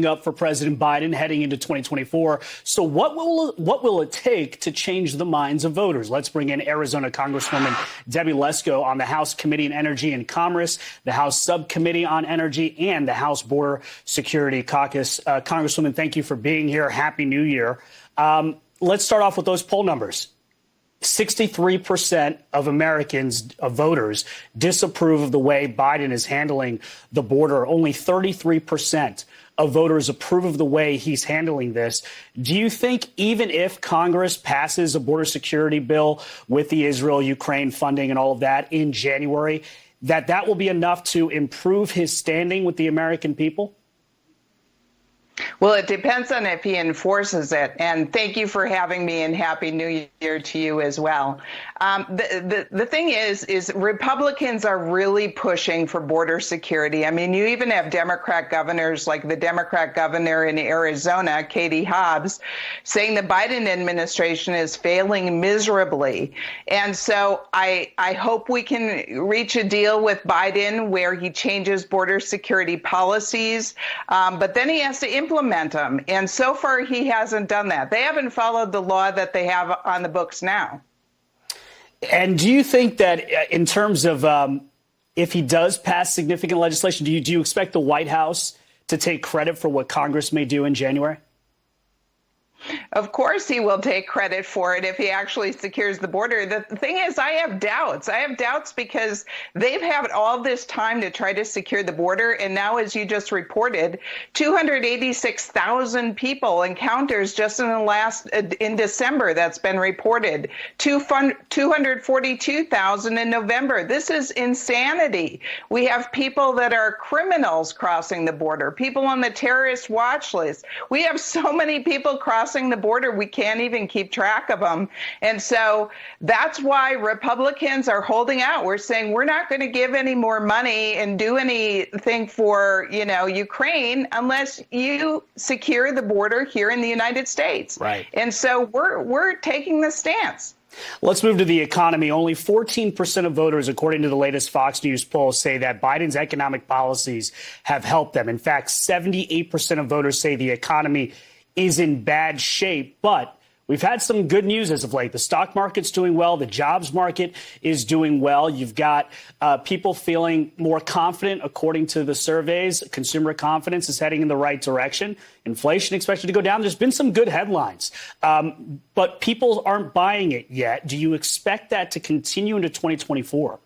up for President Biden heading into 2024. So what will it take to change the minds of voters? Let's bring in Arizona Congresswoman Debbie Lesko on the House Committee on Energy and Commerce, the House Subcommittee on Energy, and the House Border Security Caucus. Congresswoman, thank you for being here. Happy New Year. Let's start off with those poll numbers. 63% of Americans, of voters, disapprove of the way Biden is handling the border. Only 33% of voters approve of the way he's handling this. Do you think even if Congress passes a border security bill with the Israel-Ukraine funding and all of that in January, that will be enough to improve his standing with the American people? Well, it depends on if he enforces it. And thank you for having me, and Happy New Year to you as well. The thing is Republicans are really pushing for border security. I mean, you even have Democrat governors, like the Democrat governor in Arizona, Katie Hobbs, saying the Biden administration is failing miserably. And so I hope we can reach a deal with Biden where he changes border security policies, but then he has to implement them. And so far, he hasn't done that. They haven't followed the law that they have on the books now. And do you think that in terms of if he does pass significant legislation, do you expect the White House to take credit for what Congress may do in January? Of course he will take credit for it if he actually secures the border. The thing is, I have doubts. I have doubts because they've had all this time to try to secure the border. And now, as you just reported, 286,000 people encounters just in December that's been reported. 242,000 in November. This is insanity. We have people that are criminals crossing the border, people on the terrorist watch list. We have so many people crossing the border, we can't even keep track of them. And so that's why Republicans are holding out. We're saying we're not going to give any more money and do anything for, Ukraine unless you secure the border here in the United States. Right. And so we're taking the stance. Let's move to the economy. Only 14% of voters, according to the latest Fox News poll, say that Biden's economic policies have helped them. In fact, 78% of voters say the economy is in bad shape, but we've had some good news as of late. The stock market's doing well. The jobs market is doing well. You've got people feeling more confident, according to the surveys. Consumer confidence is heading in the right direction. Inflation expected to go down. There's been some good headlines, but people aren't buying it yet. Do you expect that to continue into 2024?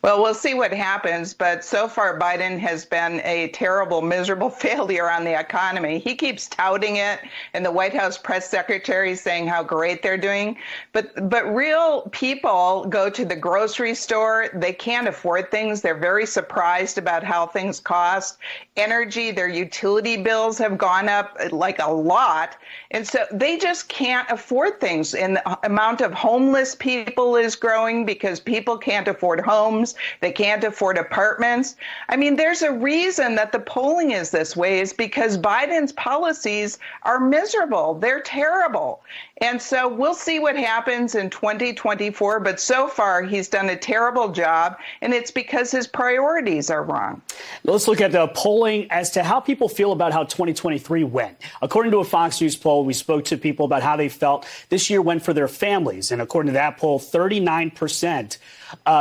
Well, we'll see what happens, but so far Biden has been a terrible, miserable failure on the economy. He keeps touting it, and the White House press secretary saying how great they're doing. But real people go to the grocery store. They can't afford things. They're very surprised about how things cost. Energy, their utility bills have gone up like a lot. And so they just can't afford things. And the amount of homeless people is growing because people can't afford homes. They can't afford apartments. I mean, there's a reason that the polling is this way, is because Biden's policies are miserable. They're terrible. And so we'll see what happens in 2024. But so far, he's done a terrible job, and it's because his priorities are wrong. Let's look at the polling as to how people feel about how 2023 went. According to a Fox News poll, we spoke to people about how they felt this year went for their families. And according to that poll, 39%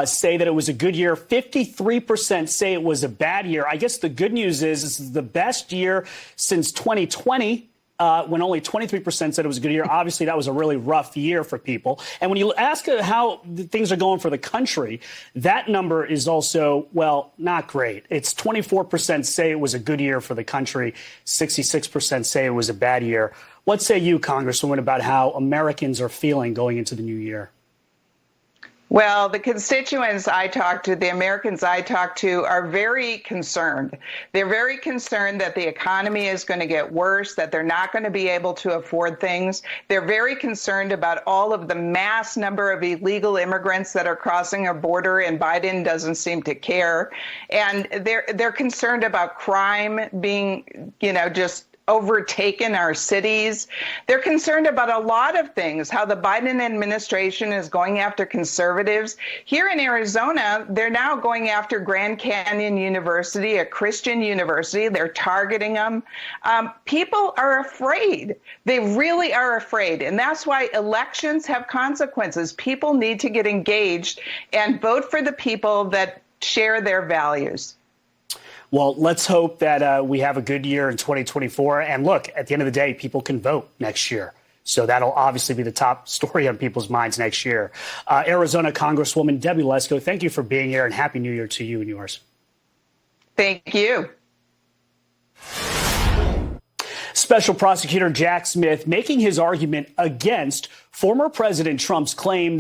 say that it was a good year. 53% say it was a bad year. I guess the good news is this is the best year since 2020. When only 23% said it was a good year. Obviously, that was a really rough year for people. And when you ask how things are going for the country, that number is also, well, not great. It's 24% say it was a good year for the country. 66% say it was a bad year. What say you, Congresswoman, about how Americans are feeling going into the new year? Well, the constituents I talk to, the Americans I talk to, are very concerned. They're very concerned that the economy is going to get worse, that they're not going to be able to afford things. They're very concerned about all of the mass number of illegal immigrants that are crossing our border, and Biden doesn't seem to care. And they're concerned about crime being, just overtaken our cities. They're concerned about a lot of things, how the Biden administration is going after conservatives. Here in Arizona, they're now going after Grand Canyon University, a Christian university. They're targeting them. People are afraid. They really are afraid. And that's why elections have consequences. People need to get engaged and vote for the people that share their values. Well, let's hope that we have a good year in 2024. And look, at the end of the day, people can vote next year. So that'll obviously be the top story on people's minds next year. Arizona Congresswoman Debbie Lesko, thank you for being here, and Happy New Year to you and yours. Thank you. Special Prosecutor Jack Smith making his argument against former President Trump's claim that